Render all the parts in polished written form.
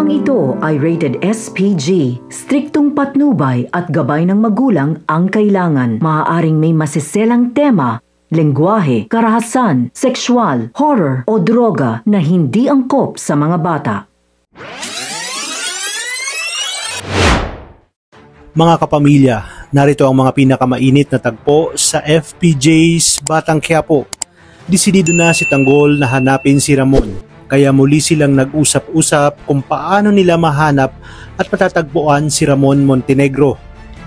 Programang ito ay rated SPG. Striktong patnubay at gabay ng magulang ang kailangan. Maaaring may masiselang tema, lengguwahe, karahasan, sexual, horror o droga na hindi angkop sa mga bata. Mga kapamilya, narito ang mga pinakamainit na tagpo sa FPJ's Batang Quiapo. Desidido na si Tanggol na hanapin si Ramon. Kaya muli silang nag-usap-usap kung paano nila mahanap at matatagpuan si Ramon Montenegro.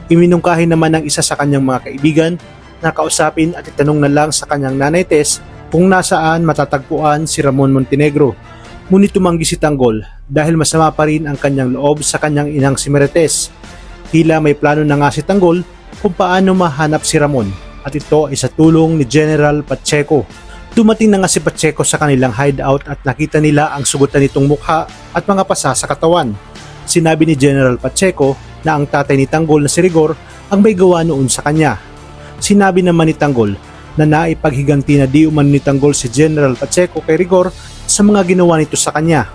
Iminungkahi naman ng isa sa kanyang mga kaibigan na kausapin at itanong na lang sa kanyang nanay Tess kung nasaan matatagpuan si Ramon Montenegro. Ngunit tumanggi si Tanggol dahil masama pa rin ang kanyang loob sa kanyang inang si Marites. Tila may plano na nga si Tanggol kung paano mahanap si Ramon at ito ay sa tulong ni General Pacheco. Dumating na nga si Pacheco sa kanilang hideout at nakita nila ang sugutan nitong mukha at mga pasa sa katawan. Sinabi ni General Pacheco na ang tatay ni Tanggol na si Rigor ang may gawa noon sa kanya. Sinabi naman ni Tanggol na naipaghiganti na di umano ni Tanggol si General Pacheco kay Rigor sa mga ginawa nito sa kanya.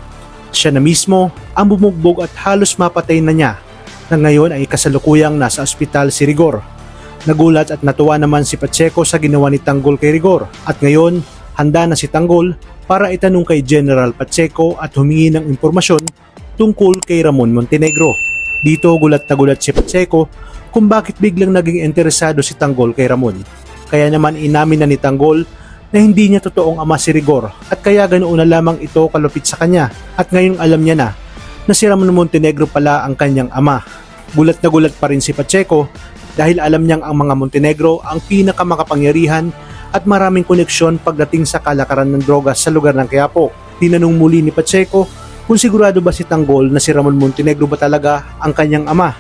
Siya na mismo ang bumugbog at halos mapatay na niya na ngayon ay kasalukuyang nasa ospital si Rigor. Nagulat at natuwa naman si Pacheco sa ginawa ni Tanggol kay Rigor at ngayon handa na si Tanggol para itanong kay General Pacheco at humingi ng impormasyon tungkol kay Ramon Montenegro. Dito gulat na gulat si Pacheco kung bakit biglang naging interesado si Tanggol kay Ramon. Kaya naman inamin na ni Tanggol na hindi niya totoong ama si Rigor at kaya ganoon na lamang ito kalupit sa kanya at ngayong alam niya na si Ramon Montenegro pala ang kanyang ama. Gulat na gulat pa rin si Pacheco dahil alam niyang ang mga Montenegro ang pinakamakapangyarihan at maraming koneksyon pagdating sa kalakaran ng droga sa lugar ng Quiapo. Tinanong muli ni Pacheco kung sigurado ba si Tanggol na si Ramon Montenegro ba talaga ang kanyang ama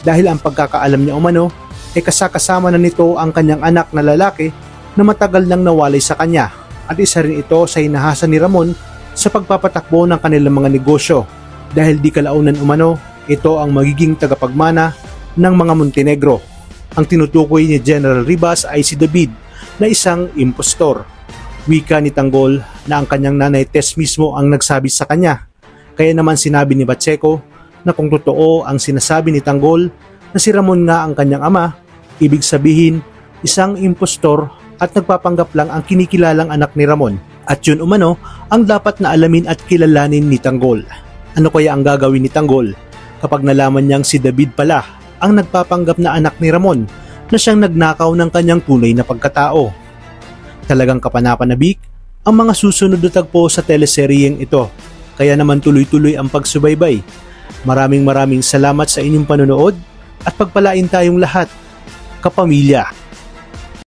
dahil ang pagkakaalam niya umano ay kasama na nito ang kanyang anak na lalaki na matagal nang nawalay sa kanya at isa rin ito sa hinahasa ni Ramon sa pagpapatakbo ng kanilang mga negosyo dahil di kalaunan umano ito ang magiging tagapagmana ng mga Montenegro. Ang tinutukoy ni General Ribas ay si David na isang impostor. Wika ni Tanggol na ang kanyang nanay Tess mismo ang nagsabi sa kanya. Kaya naman sinabi ni Pacheco na kung totoo ang sinasabi ni Tanggol na si Ramon nga ang kanyang ama, ibig sabihin isang impostor at nagpapanggap lang ang kinikilalang anak ni Ramon. At yun umano ang dapat na alamin at kilalanin ni Tanggol. Ano kaya ang gagawin ni Tanggol kapag nalaman niyang si David pala ang nagpapanggap na anak ni Ramon na siyang nagnakaw ng kanyang tunay na pagkatao? Talagang kapanapanabik ang mga susunod na tagpo sa teleseryeng ito. Kaya naman tuloy-tuloy ang pagsubaybay. Maraming salamat sa inyong panonood at pagpalain tayong lahat, kapamilya.